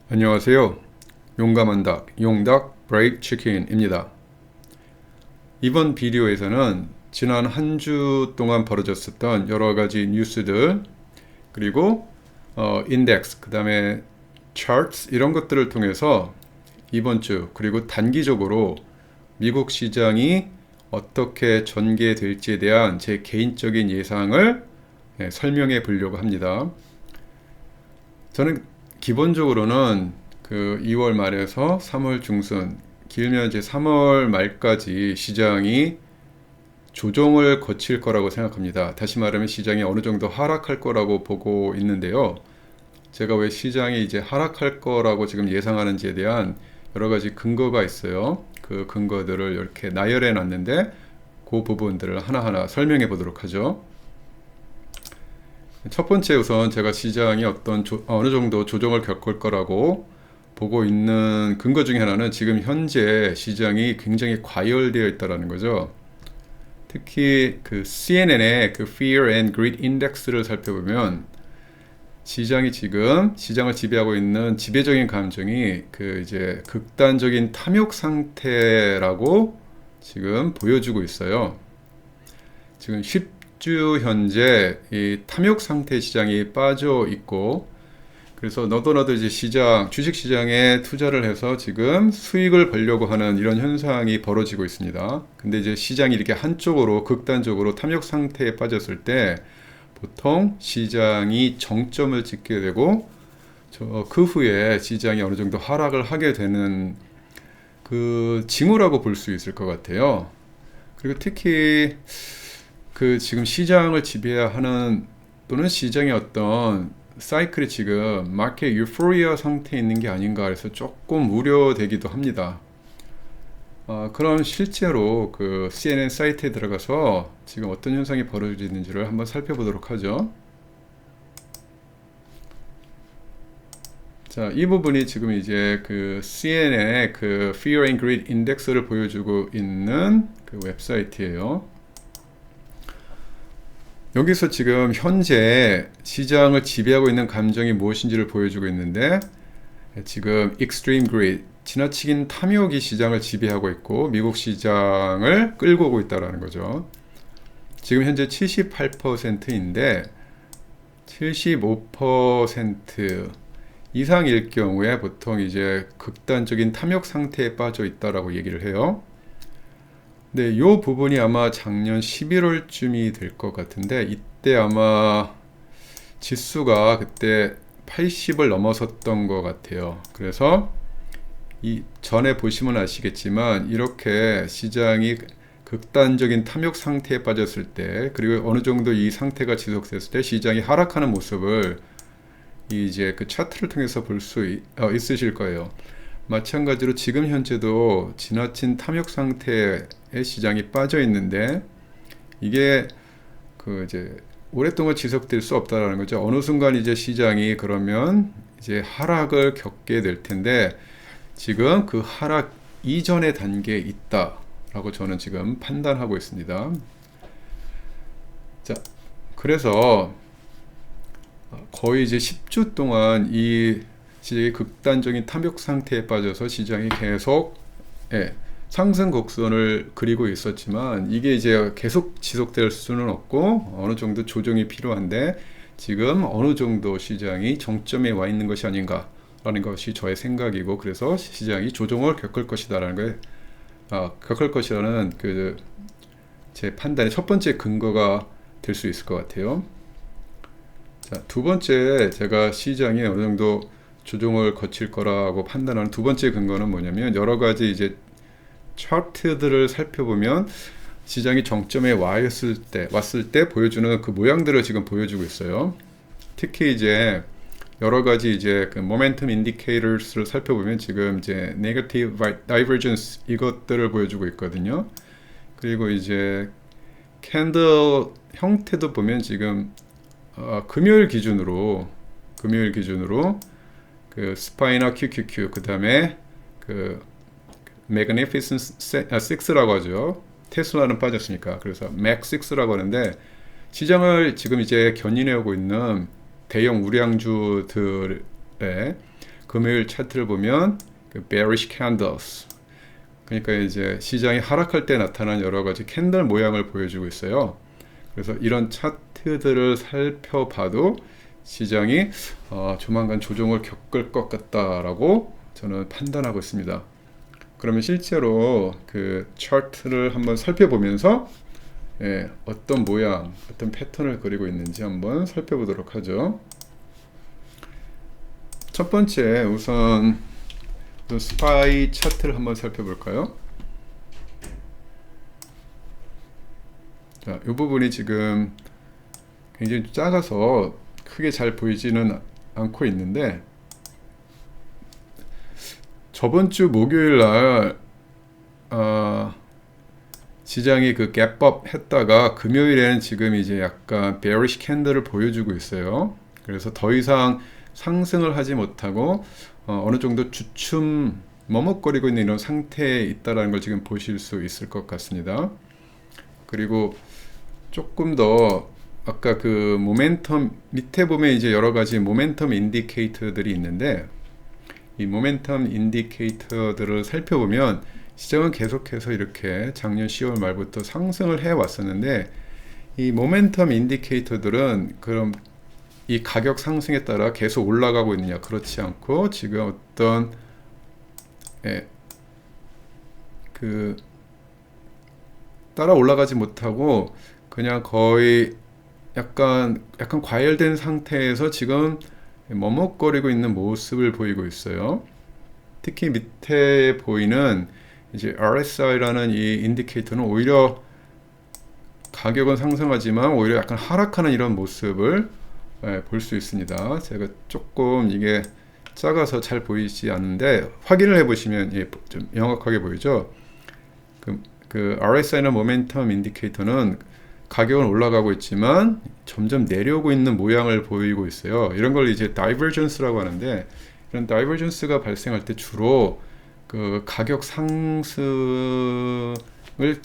안녕하세요. 용감한 닭, 용닭 브레이크 치킨입니다. 이번 비디오에서는 지난 한 주 동안 벌어졌었던 여러 가지 뉴스들, 그리고 인덱스, 그 다음에 차트 이런 것들을 통해서 이번 주 그리고 단기적으로 미국 시장이 어떻게 전개될지에 대한 제 개인적인 예상을 설명해 보려고 합니다. 저는 기본적으로는 그 2월 말에서 3월 중순, 길면 이제 3월 말까지 시장이 조정을 거칠 거라고 생각합니다. 다시 말하면 시장이 어느 정도 하락할 거라고 보고 있는데요. 제가 왜 시장이 이제 하락할 거라고 지금 예상하는지에 대한 여러 가지 근거가 있어요. 그 근거들을 이렇게 나열해 놨는데 그 부분들을 하나하나 설명해 보도록 하죠. 첫 번째, 우선 제가 시장이 어느 정도 조정을 겪을 거라고 보고 있는 근거 중에 하나는 지금 현재 시장이 굉장히 과열되어 있다는 거죠. 특히 그 CNN의 그 Fear and Greed Index를 살펴보면 시장이 지금 시장을 지배하고 있는 지배적인 감정이 그 이제 극단적인 탐욕 상태라고 지금 보여주고 있어요. 지금 10주 현재 이 탐욕 상태 시장이 빠져 있고, 그래서 너도 이제 주식 시장에 투자를 해서 지금 수익을 벌려고 하는 이런 현상이 벌어지고 있습니다. 근데 이제 시장이 이렇게 한쪽으로 극단적으로 탐욕 상태에 빠졌을 때 보통 시장이 정점을 찍게 되고 그 후에 시장이 어느 정도 하락을 하게 되는 그 징후라고 볼 수 있을 것 같아요. 그리고 특히 그 지금 시장을 지배하는 또는 시장의 어떤 사이클이 지금 마켓 유포리아 상태에 있는 게 아닌가 해서 조금 우려되기도 합니다. 그럼 실제로 그 CNN 사이트에 들어가서 지금 어떤 현상이 벌어지는지를 한번 살펴보도록 하죠. 자, 이 부분이 지금 이제 그 CNN의 그 Fear and Greed Index를 보여주고 있는 그 웹사이트예요. 여기서 지금 현재 시장을 지배하고 있는 감정이 무엇인지를 보여주고 있는데, 지금 Extreme Greed, 지나치긴 탐욕이 시장을 지배하고 있고 미국 시장을 끌고 오고 있다는 거죠. 지금 현재 78%인데 75% 이상일 경우에 보통 이제 극단적인 탐욕 상태에 빠져 있다라고 얘기를 해요. 네, 이 부분이 아마 작년 11월쯤이 될 것 같은데, 이때 아마 지수가 그때 80을 넘어섰던 것 같아요. 그래서 이 전에 보시면 아시겠지만 이렇게 시장이 극단적인 탐욕 상태에 빠졌을 때, 그리고 어느 정도 이 상태가 지속됐을 때 시장이 하락하는 모습을 이제 그 차트를 통해서 볼 수 있으실 거예요. 마찬가지로 지금 현재도 지나친 탐욕 상태에 시장이 빠져 있는데, 이게 그 이제 오랫동안 지속될 수 없다라는 거죠. 어느 순간 이제 시장이 그러면 이제 하락을 겪게 될 텐데, 지금 그 하락 이전의 단계에 있다라고 저는 지금 판단하고 있습니다. 자, 그래서 거의 이제 10주 동안 이 시장이 극단적인 탐욕 상태에 빠져서 시장이 계속 상승 곡선을 그리고 있었지만, 이게 이제 계속 지속될 수는 없고 어느 정도 조정이 필요한데, 지금 어느 정도 시장이 정점에 와 있는 것이 아닌가 라는 것이 저의 생각이고, 그래서 시장이 조정을 겪을 것이다라는 게 겪을 것이라는 그 제 판단의 첫 번째 근거가 될 수 있을 것 같아요. 자, 두 번째, 제가 시장이 어느 정도 조정을 거칠 거라고 판단하는 두 번째 근거는 뭐냐면, 여러 가지 이제 차트들을 살펴보면 시장이 정점에 왔을 때 보여주는 그 모양들을 지금 보여주고 있어요. 특히 이제 여러 가지 이제 그 모멘텀 인디케이터스를 살펴보면 지금 이제 네거티브 다이버전스 이것들을 보여주고 있거든요. 그리고 이제 캔들 형태도 보면 지금 금요일 기준으로 그 스파이나 QQQ, 그 다음에 그 Magnificent 6라고 하죠. 테슬라는 빠졌으니까. 그래서 맥 6라고 하는데, 시장을 지금 이제 견인해 오고 있는 대형 우량주들의 금요일 차트를 보면 그 bearish candles, 그러니까 이제 시장이 하락할 때 나타난 여러 가지 캔들 모양을 보여주고 있어요. 그래서 이런 차트들을 살펴봐도 시장이 조만간 조정을 겪을 것 같다라고 저는 판단하고 있습니다. 그러면 실제로 그 차트를 한번 살펴보면서 어떤 모양, 어떤 패턴을 그리고 있는지 한번 살펴보도록 하죠. 첫 번째, 우선 스파이 차트를 한번 살펴볼까요? 자, 이 부분이 지금 굉장히 작아서 크게 잘 보이지는 않고 있는데, 저번 주 목요일 날 시장이 그 갭업 했다가 금요일에는 지금 이제 약간 bearish 캔들을 보여주고 있어요. 그래서 더 이상 상승을 하지 못하고 어느 정도 주춤 머뭇거리고 있는 이런 상태에 있다라는 걸 지금 보실 수 있을 것 같습니다. 그리고 조금 더 아까 그 모멘텀 밑에 보면 이제 여러 가지 모멘텀 인디케이터들이 있는데, 이 모멘텀 인디케이터들을 살펴보면 시장은 계속해서 이렇게 작년 10월 말부터 상승을 해 왔었는데, 이 모멘텀 인디케이터들은 그럼 이 가격 상승에 따라 계속 올라가고 있느냐? 그렇지 않고 지금 어떤 그 따라 올라가지 못하고 그냥 거의 약간 과열된 상태에서 지금 머뭇거리고 있는 모습을 보이고 있어요. 특히 밑에 보이는 이제 RSI라는 이 인디케이터는 오히려 가격은 상승하지만 오히려 약간 하락하는 이런 모습을 볼 수 있습니다. 제가 조금 이게 작아서 잘 보이지 않는데 확인을 해보시면 좀 명확하게 보이죠. 그 RSI나 모멘텀 인디케이터는 가격은 올라가고 있지만 점점 내려오고 있는 모양을 보이고 있어요. 이런 걸 이제 다이버전스라고 하는데, 이런 다이버전스가 발생할 때 주로 그 가격 상승을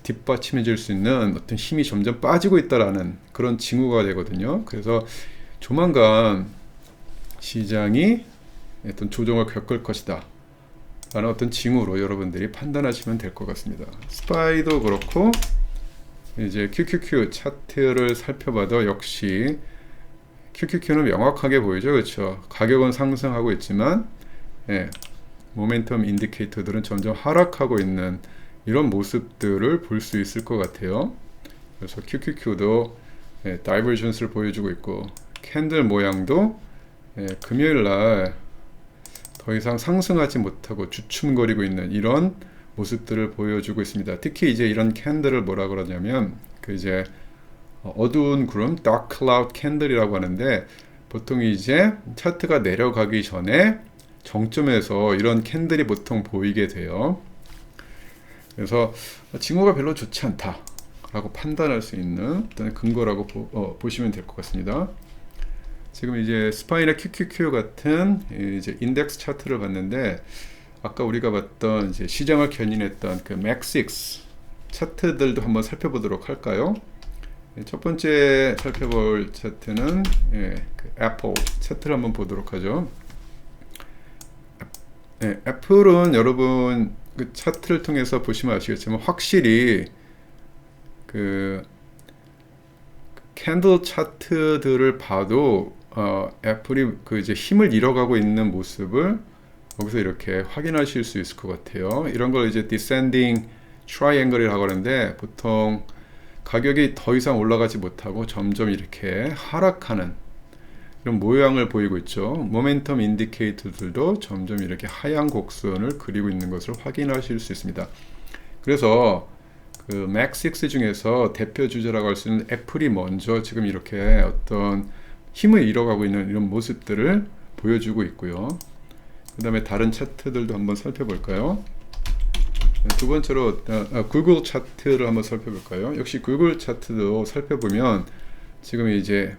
뒷받침해 줄 수 있는 어떤 힘이 점점 빠지고 있다라는 그런 징후가 되거든요. 그래서 조만간 시장이 어떤 조정을 겪을 것이다 라는 어떤 징후로 여러분들이 판단하시면 될 것 같습니다. 스파이도 그렇고 이제 QQQ 차트를 살펴봐도 역시 QQQ는 명확하게 보이죠. 그렇죠? 가격은 상승하고 있지만 모멘텀 인디케이터들은 점점 하락하고 있는 이런 모습들을 볼 수 있을 것 같아요. 그래서 QQQ도 다이버전스를 보여주고 있고, 캔들 모양도 금요일 날 더 이상 상승하지 못하고 주춤거리고 있는 이런 모습들을 보여주고 있습니다. 특히 이제 이런 캔들을 뭐라 그러냐면 그 이제 어두운 구름 dark cloud 캔들이라고 하는데, 보통 이제 차트가 내려가기 전에 정점에서 이런 캔들이 보통 보이게 돼요. 그래서 징후가 별로 좋지 않다 라고 판단할 수 있는 어떤 근거라고 보시면 될 것 같습니다. 지금 이제 스파이나 QQQ 같은 이제 인덱스 차트를 봤는데, 아까 우리가 봤던 이제 시장을 견인했던 그 맥6 차트들도 한번 살펴보도록 할까요? 첫 번째 살펴볼 차트는 그 애플 차트를 한번 보도록 하죠. 애플은 여러분 그 차트를 통해서 보시면 아시겠지만 확실히 그 캔들 차트들을 봐도 애플이 그 이제 힘을 잃어가고 있는 모습을 여기서 이렇게 확인하실 수 있을 것 같아요. 이런 걸 이제 descending triangle이라고 하는데, 보통 가격이 더 이상 올라가지 못하고 점점 이렇게 하락하는 이런 모양을 보이고 있죠. 모멘텀 인디케이터들도 점점 이렇게 하향 곡선을 그리고 있는 것을 확인하실 수 있습니다. 그래서 그 맥6 중에서 대표 주자라고 할 수 있는 애플이 먼저 지금 이렇게 어떤 힘을 잃어가고 있는 이런 모습들을 보여주고 있고요. 그 다음에 다른 차트들도 한번 살펴볼까요? 두 번째로 구글 차트를 한번 살펴볼까요? 역시 구글 차트도 살펴보면 지금 이제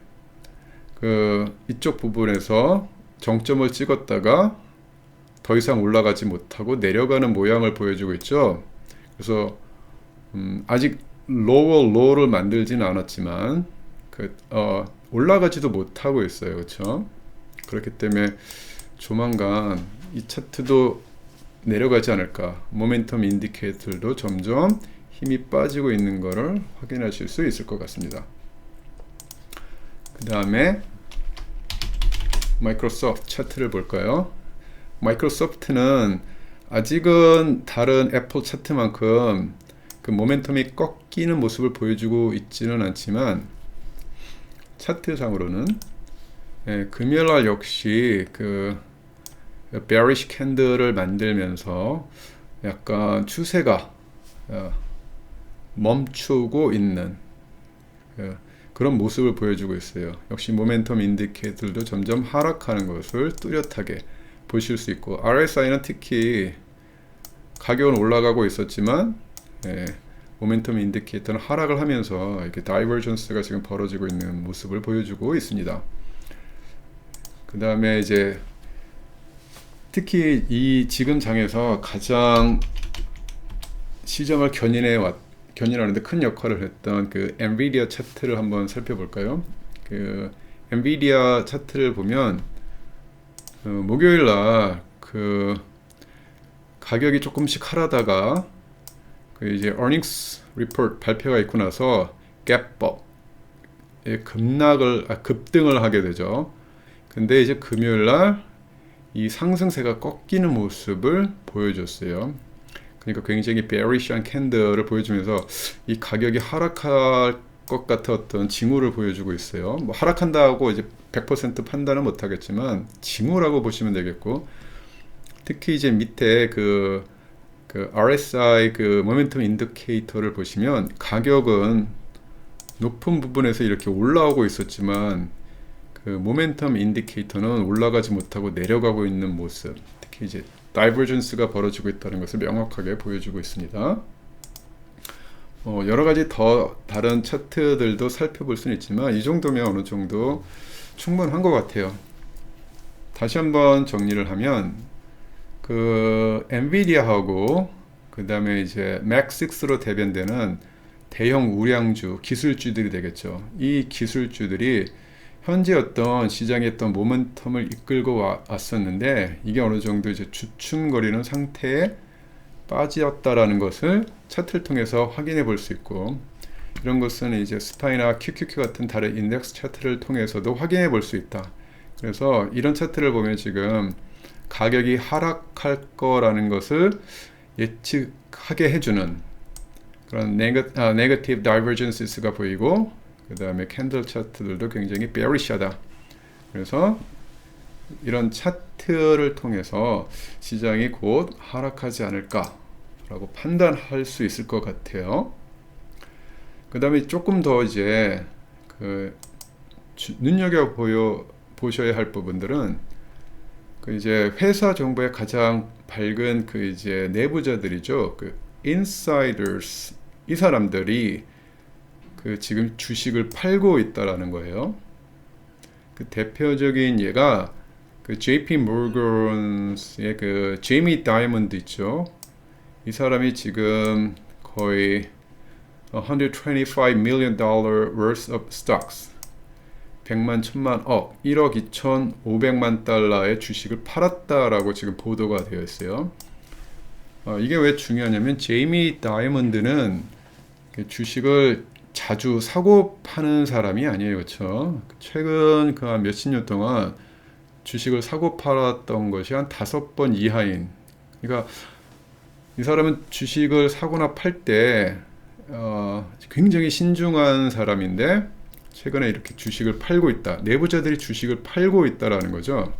그 이쪽 부분에서 정점을 찍었다가 더 이상 올라가지 못하고 내려가는 모양을 보여주고 있죠. 그래서 아직 로우를 만들지는 않았지만 올라가지도 못하고 있어요. 그렇죠? 그렇기 때문에 조만간 이 차트도 내려가지 않을까. 모멘텀 인디케이터도 점점 힘이 빠지고 있는 것을 확인하실 수 있을 것 같습니다. 그 다음에 마이크로소프트 차트를 볼까요? 마이크로소프트는 아직은 다른 애플 차트만큼 그 모멘텀이 꺾이는 모습을 보여주고 있지는 않지만 차트상으로는 금요일날 역시 그 bearish 캔들을 만들면서 약간 추세가 멈추고 있는 그런 모습을 보여주고 있어요. 역시 모멘텀 인디케이터들도 점점 하락하는 것을 뚜렷하게 보실 수 있고, RSI는 특히 가격은 올라가고 있었지만 모멘텀 인디케이터는 하락을 하면서 이렇게 다이버전스가 지금 벌어지고 있는 모습을 보여주고 있습니다. 그 다음에 이제 특히 이 지금 장에서 가장 시장을 견인하는데 큰 역할을 했던 그 엔비디아 차트를 한번 살펴볼까요? 그 엔비디아 차트를 보면 목요일 날 그 가격이 조금씩 하락하다가 그 이제 earnings report 발표가 있고 나서 갭업 급등을 하게 되죠. 근데 이제 금요일 날 이 상승세가 꺾이는 모습을 보여줬어요. 그러니까 굉장히 bearish한 캔들을 보여주면서 이 가격이 하락할 것 같은 어떤 징후를 보여주고 있어요. 뭐 하락한다고 이제 100% 판단은 못하겠지만 징후라고 보시면 되겠고, 특히 이제 밑에 그 RSI 그 모멘텀 인디케이터를 보시면 가격은 높은 부분에서 이렇게 올라오고 있었지만 그 모멘텀 인디케이터는 올라가지 못하고 내려가고 있는 모습, 특히 이제 다이버전스가 벌어지고 있다는 것을 명확하게 보여주고 있습니다. 여러 가지 더 다른 차트들도 살펴볼 수는 있지만 이 정도면 어느 정도 충분한 것 같아요. 다시 한번 정리를 하면 그 엔비디아하고 그 다음에 이제 맥6로 대변되는 대형 우량주 기술주들이 되겠죠. 이 기술주들이 현재 어떤 시장의 어떤 모멘텀을 이끌고 왔었는데 이게 어느 정도 이제 주춤거리는 상태에 빠졌다라는 것을 차트를 통해서 확인해 볼 수 있고, 이런 것은 이제 스파이나 QQQ 같은 다른 인덱스 차트를 통해서도 확인해 볼 수 있다. 그래서 이런 차트를 보면 지금 가격이 하락할 거라는 것을 예측하게 해주는 그런 네거티브 다이버전스가 보이고, 그 다음에 캔들 차트들도 굉장히 bearish하다. 그래서 이런 차트를 통해서 시장이 곧 하락하지 않을까라고 판단할 수 있을 것 같아요. 그 다음에 조금 더 이제 그 눈여겨 보셔야 할 부분들은 그 이제 회사 정보의 가장 밝은 그 이제 내부자들이죠. 그 insiders, 이 사람들이 그 지금 주식을 팔고 있다라는 거예요. 그 대표적인 예가 그 JP 모건의 그 제이미 다이먼드 있죠. 이 사람이 지금 거의 $125 million worth of stocks, 100만, 1000만, 1억 2,500만 달러의 주식을 팔았다라고 지금 보도가 되어 있어요. 이게 왜 중요하냐면 제이미 다이먼드는 주식을 자주 사고 파는 사람이 아니에요. 그렇죠? 최근 그 한 몇십 년 동안 주식을 사고 팔았던 것이 한 5번 이하인, 그러니까 이 사람은 주식을 사거나 팔 때 굉장히 신중한 사람인데 최근에 이렇게 주식을 팔고 있다. 내부자들이 주식을 팔고 있다라는 거죠.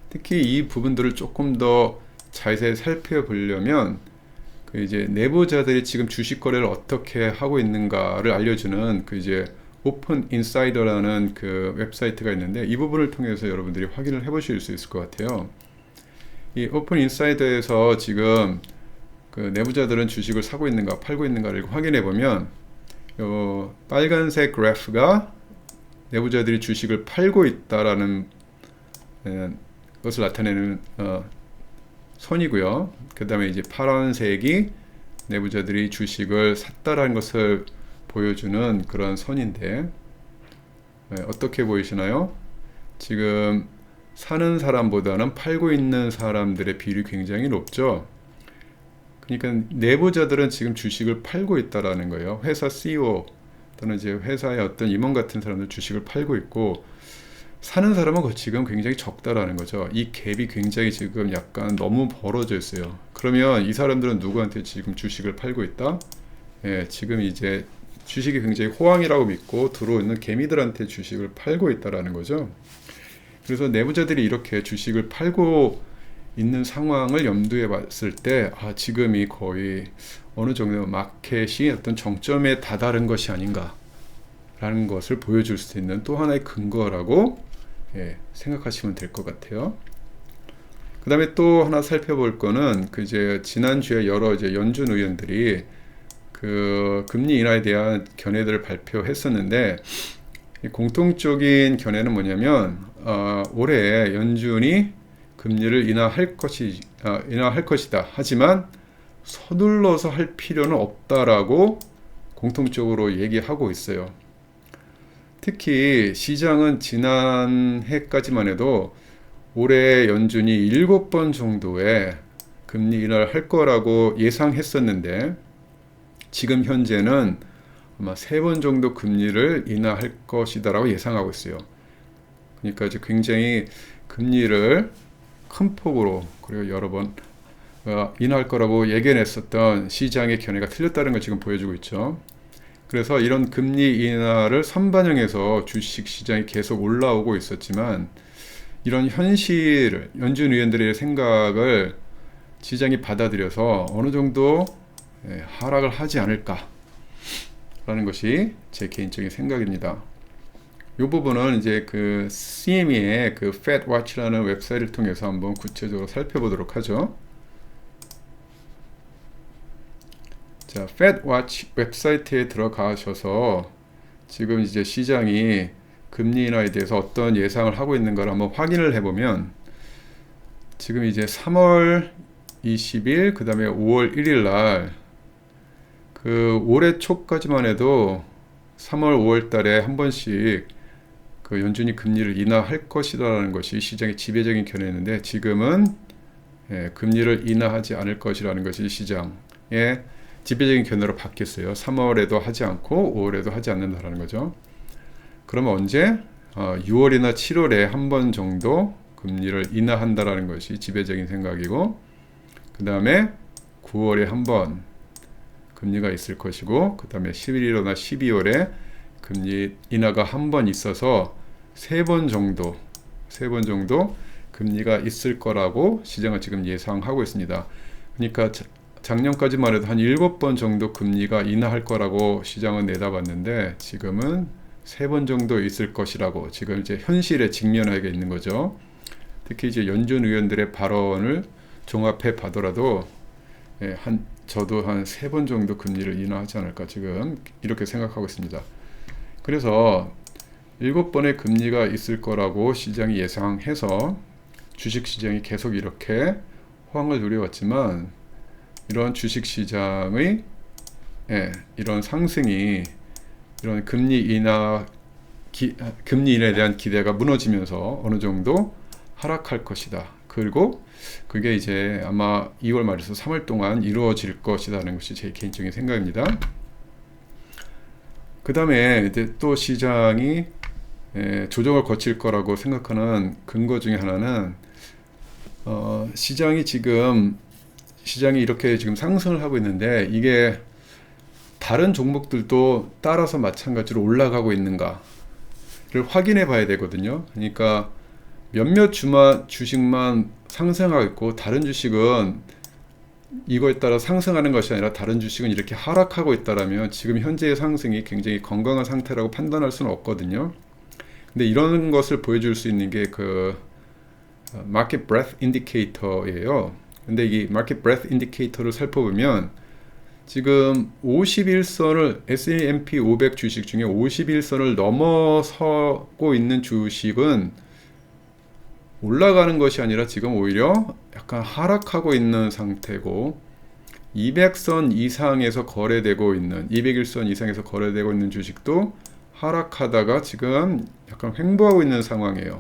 특히 이 부분들을 조금 더 자세히 살펴보려면 그 이제 내부자들이 지금 주식 거래를 어떻게 하고 있는가를 알려주는 그 이제 오픈 인사이더라는 그 웹사이트가 있는데 이 부분을 통해서 여러분들이 확인을 해보실 수 있을 것 같아요. 이 오픈 인사이더에서 지금 그 내부자들은 주식을 사고 있는가 팔고 있는가를 확인해 보면 요 빨간색 그래프가 내부자들이 주식을 팔고 있다라는 것을 나타내는 선이고요. 그 다음에 이제 파란색이 내부자들이 주식을 샀다라는 것을 보여주는 그런 선인데 어떻게 보이시나요? 지금 사는 사람보다는 팔고 있는 사람들의 비율이 굉장히 높죠. 그러니까 내부자들은 지금 주식을 팔고 있다라는 거예요. 회사 CEO 또는 이제 회사의 어떤 임원 같은 사람들 주식을 팔고 있고, 사는 사람은 지금 굉장히 적다라는 거죠. 이 갭이 굉장히 지금 약간 너무 벌어져 있어요. 그러면 이 사람들은 누구한테 지금 주식을 팔고 있다? 예, 지금 이제 주식이 굉장히 호황이라고 믿고 들어오는 개미들한테 주식을 팔고 있다라는 거죠. 그래서 내부자들이 이렇게 주식을 팔고 있는 상황을 염두에 봤을 때, 지금이 거의 어느 정도 마켓이 어떤 정점에 다다른 것이 아닌가라는 것을 보여줄 수 있는 또 하나의 근거라고 생각하시면 될 것 같아요. 그 다음에 또 하나 살펴볼 거는 이제 지난주에 여러 이제 연준 의원들이 그 금리 인하에 대한 견해들을 발표했었는데, 공통적인 견해는 뭐냐면 올해 연준이 금리를 인하할 것이다. 하지만 서둘러서 할 필요는 없다라고 공통적으로 얘기하고 있어요. 특히 시장은 지난해까지만 해도 올해 연준이 7번 정도의 금리 인하를 할 거라고 예상했었는데, 지금 현재는 아마 3번 정도 금리를 인하할 것이다라고 예상하고 있어요. 그러니까 이제 굉장히 금리를 큰 폭으로 그리고 여러 번 인하할 거라고 예견했었던 시장의 견해가 틀렸다는 걸 지금 보여주고 있죠. 그래서 이런 금리 인하를 선반영해서 주식 시장이 계속 올라오고 있었지만, 이런 현실을 연준 위원들의 생각을 시장이 받아들여서 어느 정도 하락을 하지 않을까 라는 것이 제 개인적인 생각입니다. 이 부분은 이제 그 CME의 그 FedWatch라는 웹사이트를 통해서 한번 구체적으로 살펴보도록 하죠. 자, FedWatch 웹사이트에 들어가셔서 지금 이제 시장이 금리 인하에 대해서 어떤 예상을 하고 있는가를 한번 확인을 해보면, 지금 이제 3월 20일, 그 다음에 5월 1일 날, 그 올해 초까지만 해도 3월, 5월 달에 한 번씩 그 연준이 금리를 인하할 것이라는 것이 시장의 지배적인 견해였는데, 지금은 금리를 인하하지 않을 것이라는 것이 시장의 지배적인 견해로 바뀌었어요. 3월에도 하지 않고 5월에도 하지 않는다라는 거죠. 그러면 언제? 6월이나 7월에 한 번 정도 금리를 인하한다라는 것이 지배적인 생각이고, 그 다음에 9월에 한 번 금리가 있을 것이고, 그 다음에 11월이나 12월에 금리 인하가 한 번 있어서 3번 정도 금리가 있을 거라고 시장은 지금 예상하고 있습니다. 그러니까 작년까지만 해도 한 7번 정도 금리가 인하할 거라고 시장은 내다봤는데, 지금은 3번 정도 있을 것이라고 지금 이제 현실에 직면하게 있는 거죠. 특히 이제 연준 의원들의 발언을 종합해 봐더라도 저도 한 3번 정도 금리를 인하하지 않을까 지금 이렇게 생각하고 있습니다. 그래서 7번의 금리가 있을 거라고 시장이 예상해서 주식시장이 계속 이렇게 호황을 누려왔지만, 이런 주식시장의 이런 상승이 이런 금리 인하에 대한 기대가 무너지면서 어느 정도 하락할 것이다. 그리고 그게 이제 아마 2월 말에서 3월 동안 이루어질 것이라는 것이 제 개인적인 생각입니다. 그 다음에 이제 또 시장이 조정을 거칠 거라고 생각하는 근거 중에 하나는 시장이 이렇게 지금 상승을 하고 있는데, 이게 다른 종목들도 따라서 마찬가지로 올라가고 있는가를 확인해 봐야 되거든요. 그러니까 몇몇 주식만 상승하고 있고 다른 주식은 이거에 따라 상승하는 것이 아니라 다른 주식은 이렇게 하락하고 있다라면 지금 현재의 상승이 굉장히 건강한 상태라고 판단할 수는 없거든요. 근데 이런 것을 보여줄 수 있는 게 그 Market Breadth Indicator예요. 근데 이 Market Breadth Indicator를 살펴보면 지금 51선을 S&P 500 주식 중에 51선을 넘어서고 있는 주식은 올라가는 것이 아니라 지금 오히려 약간 하락하고 있는 상태고, 200선 이상에서 거래되고 있는 201선 이상에서 거래되고 있는 주식도 하락하다가 지금 약간 횡보하고 있는 상황이에요.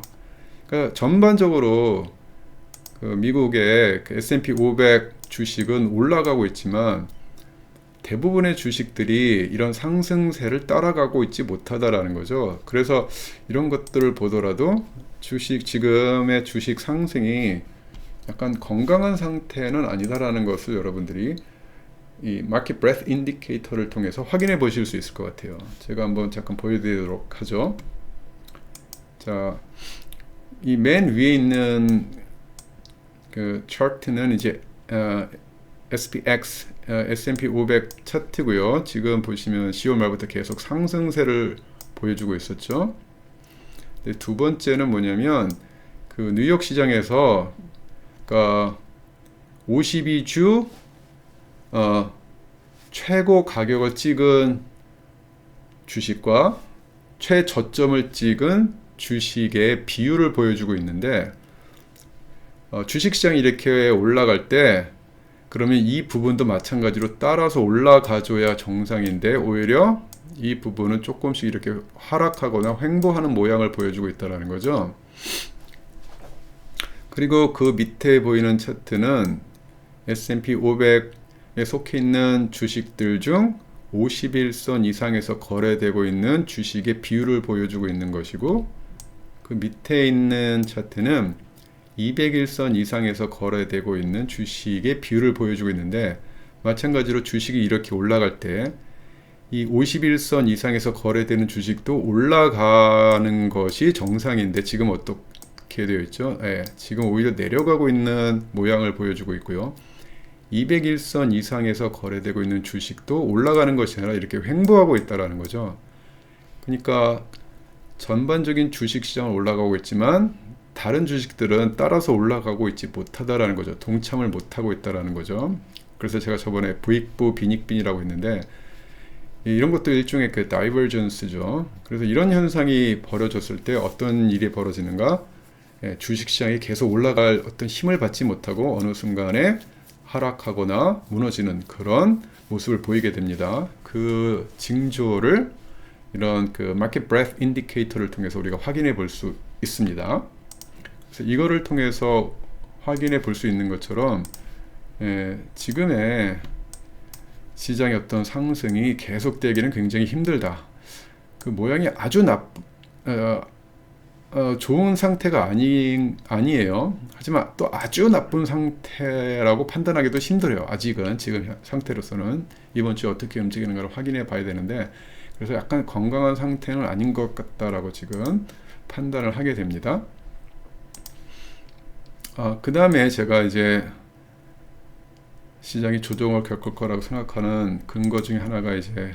그러니까 전반적으로 그 미국의 그 S&P 500 주식은 올라가고 있지만 대부분의 주식들이 이런 상승세를 따라가고 있지 못하다라는 거죠. 그래서 이런 것들을 보더라도 지금의 주식 상승이 약간 건강한 상태는 아니다라는 것을 여러분들이 이 마켓 브레스 인디케이터를 통해서 확인해 보실 수 있을 것 같아요. 제가 한번 잠깐 보여드리도록 하죠. 자, 이 맨 위에 있는 그 차트는 이제 SPX S&P 500 차트고요. 지금 보시면 10월 말부터 계속 상승세를 보여주고 있었죠. 두 번째는 뭐냐면 그 뉴욕 시장에서 그러니까 52주 최고 가격을 찍은 주식과 최저점을 찍은 주식의 비율을 보여주고 있는데 주식시장이 이렇게 올라갈 때 그러면 이 부분도 마찬가지로 따라서 올라가줘야 정상인데 오히려 이 부분은 조금씩 이렇게 하락하거나 횡보하는 모양을 보여주고 있다는 거죠. 그리고 그 밑에 보이는 차트는 S&P 500에 속해 있는 주식들 중 50일선 이상에서 거래되고 있는 주식의 비율을 보여주고 있는 것이고, 그 밑에 있는 차트는 200일선 이상에서 거래되고 있는 주식의 비율을 보여주고 있는데, 마찬가지로 주식이 이렇게 올라갈 때 이 51선 이상에서 거래되는 주식도 올라가는 것이 정상인데 지금 어떻게 되어 있죠? 지금 오히려 내려가고 있는 모양을 보여주고 있고요. 201선 이상에서 거래되고 있는 주식도 올라가는 것이 아니라 이렇게 횡보하고 있다는 거죠. 그러니까 전반적인 주식시장은 올라가고 있지만 다른 주식들은 따라서 올라가고 있지 못하다라는 거죠. 동참을 못하고 있다는 거죠. 그래서 제가 저번에 부익부 빈익빈이라고 했는데 이런 것도 일종의 그 다이버전스죠. 그래서 이런 현상이 벌어졌을 때 어떤 일이 벌어지는가? 주식시장이 계속 올라갈 어떤 힘을 받지 못하고 어느 순간에 하락하거나 무너지는 그런 모습을 보이게 됩니다. 그 징조를 이런 그 마켓 브레스 인디케이터를 통해서 우리가 확인해 볼 수 있습니다. 그래서 이거를 통해서 확인해 볼 수 있는 것처럼 지금의 시장의 어떤 상승이 계속되기는 굉장히 힘들다. 그 모양이 아주 좋은 상태가 아니에요. 하지만 또 아주 나쁜 상태라고 판단하기도 힘들어요. 아직은 지금 상태로서는 이번 주에 어떻게 움직이는가를 확인해 봐야 되는데, 그래서 약간 건강한 상태는 아닌 것 같다라고 지금 판단을 하게 됩니다. 그 다음에 제가 이제 시장이 조정을 겪을 거라고 생각하는 근거 중에 하나가 이제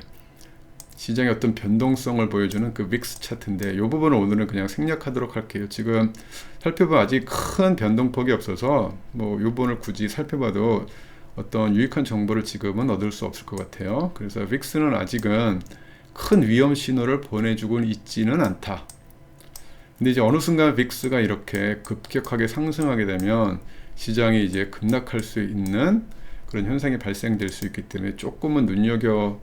시장의 어떤 변동성을 보여주는 그 빅스 차트인데, 이 부분을 오늘은 그냥 생략하도록 할게요. 지금 살펴보면 아직 큰 변동폭이 없어서 뭐 이 부분을 굳이 살펴봐도 어떤 유익한 정보를 지금은 얻을 수 없을 것 같아요. 그래서 빅스는 아직은 큰 위험 신호를 보내주고 있지는 않다. 근데 이제 어느 순간 빅스가 이렇게 급격하게 상승하게 되면 시장이 이제 급락할 수 있는 그런 현상이 발생될 수 있기 때문에 조금은 눈여겨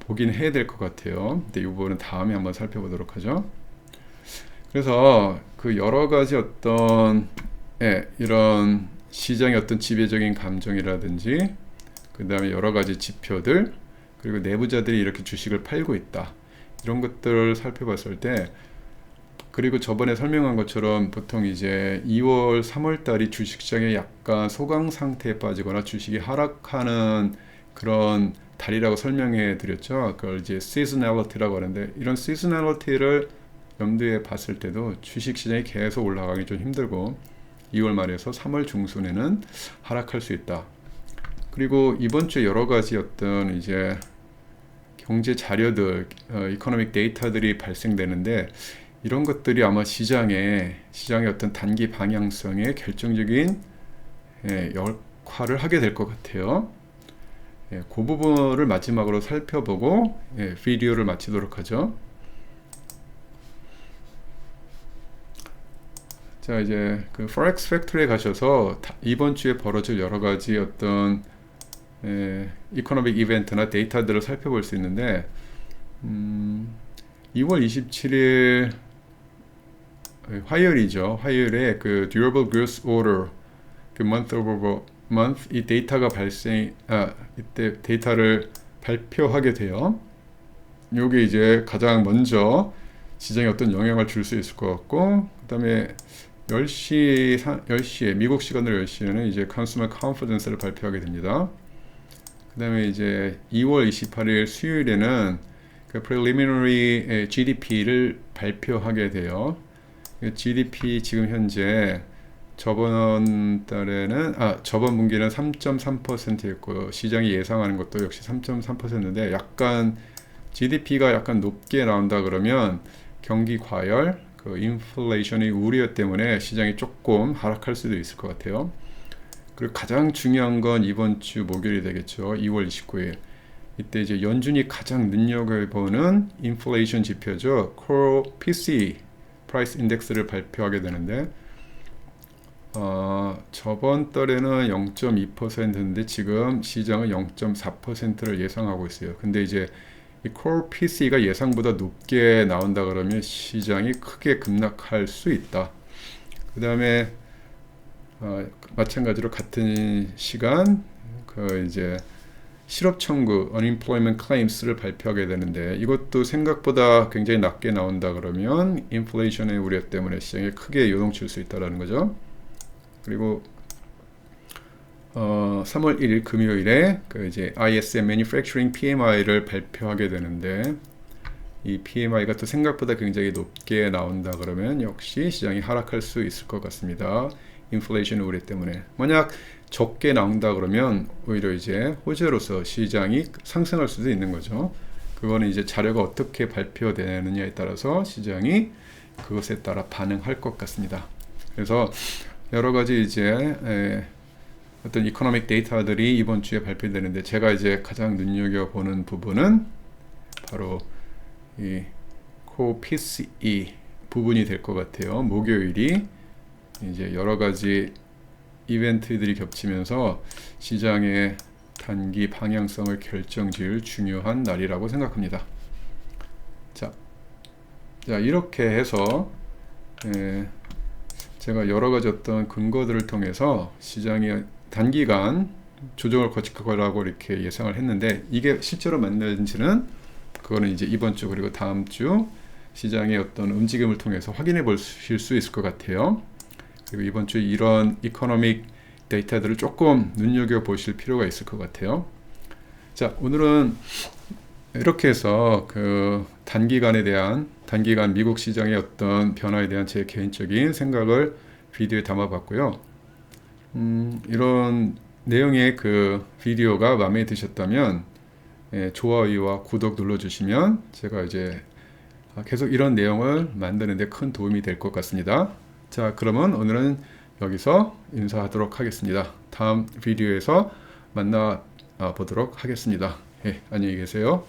보긴 해야 될 것 같아요. 근데 이 부분은 다음에 한번 살펴보도록 하죠. 그래서 그 여러 가지 어떤 이런 시장의 어떤 지배적인 감정이라든지 그 다음에 여러 가지 지표들, 그리고 내부자들이 이렇게 주식을 팔고 있다, 이런 것들을 살펴봤을 때, 그리고 저번에 설명한 것처럼 보통 이제 2월, 3월 달이 주식시장에 약간 소강 상태에 빠지거나 주식이 하락하는 그런 달이라고 설명해 드렸죠. 그걸 이제 seasonality라고 하는데, 이런 seasonality를 염두에 봤을 때도 주식시장이 계속 올라가기 좀 힘들고 2월 말에서 3월 중순에는 하락할 수 있다. 그리고 이번 주에 여러 가지 어떤 이제 경제 자료들, 이코노믹 데이터들이 발생되는데, 이런 것들이 아마 시장의 어떤 단기 방향성에 결정적인 역할을 하게 될 것 같아요. 그 부분을 마지막으로 살펴보고 비디오를 마치도록 하죠. 자, 이제 그 Forex Factory에 가셔서 이번 주에 벌어질 여러 가지 어떤 이코노믹 이벤트나 데이터들을 살펴볼 수 있는데, 2월 27일 화요일이죠. 화요일에 그 durable goods order, 그 month over month 이 데이터가 이때 데이터를 발표하게 돼요. 요게 이제 가장 먼저 시장에 어떤 영향을 줄 수 있을 것 같고, 그다음에 10시에 미국 시간으로 10시에는 이제 consumer confidence를 발표하게 됩니다. 그다음에 이제 2월 28일 수요일에는 그 preliminary GDP를 발표하게 돼요. GDP 지금 현재 저번 분기는 3.3%였고요. 시장이 예상하는 것도 역시 3.3%인데 약간 GDP가 약간 높게 나온다 그러면 경기 과열, 그 인플레이션의 우려 때문에 시장이 조금 하락할 수도 있을 것 같아요. 그리고 가장 중요한 건 이번 주 목요일이 되겠죠. 2월 29일. 이때 이제 연준이 가장 눈여겨보는 인플레이션 지표죠. Core PCE Price Index를 발표하게 되는데 저번 달에는 0.2%인데 지금 시장은 0.4%를 예상하고 있어요. 근데 이제 이 Core PC가 예상보다 높게 나온다 그러면 시장이 크게 급락할 수 있다. 그 다음에 마찬가지로 같은 시간 그 이제 실업 청구 unemployment claims를 발표하게 되는데 이것도 생각보다 굉장히 낮게 나온다 그러면 인플레이션의 우려 때문에 시장에 크게 요동칠 수 있다라는 거죠. 그리고 3월 1일 금요일에 그 이제 ISM Manufacturing PMI를 발표하게 되는데 이 PMI가 또 생각보다 굉장히 높게 나온다 그러면 역시 시장이 하락할 수 있을 것 같습니다. 인플레이션 우려 때문에. 만약 적게 나온다 그러면 오히려 이제 호재로서 시장이 상승할 수도 있는 거죠. 그거는 이제 자료가 어떻게 발표되느냐에 따라서 시장이 그것에 따라 반응할 것 같습니다. 그래서 여러 가지 이제 어떤 이코노믹 데이터들이 이번 주에 발표되는데 제가 이제 가장 눈여겨보는 부분은 바로 이 Core PCE 부분이 될 것 같아요. 목요일이 이제 여러 가지 이벤트들이 겹치면서 시장의 단기 방향성을 결정지을 중요한 날이라고 생각합니다. 자 이렇게 해서 제가 여러 가지 어떤 근거들을 통해서 시장이 단기간 조정을 거칠 거라고 이렇게 예상을 했는데 이게 실제로 맞는지는 그거는 이제 이번 주 그리고 다음 주 시장의 어떤 움직임을 통해서 확인해 보실 수 있을 것 같아요. 그리고 이번 주 이런 이코노믹 데이터들을 조금 눈여겨 보실 필요가 있을 것 같아요. 자, 오늘은 이렇게 해서 그 단기간 미국 시장의 어떤 변화에 대한 제 개인적인 생각을 비디오에 담아봤고요. 이런 내용의 그 비디오가 마음에 드셨다면 좋아요와 구독 눌러주시면 제가 이제 계속 이런 내용을 만드는 데 큰 도움이 될 것 같습니다. 자, 그러면 오늘은 여기서 인사하도록 하겠습니다. 다음 비디오에서 만나 보도록 하겠습니다. 안녕히 계세요.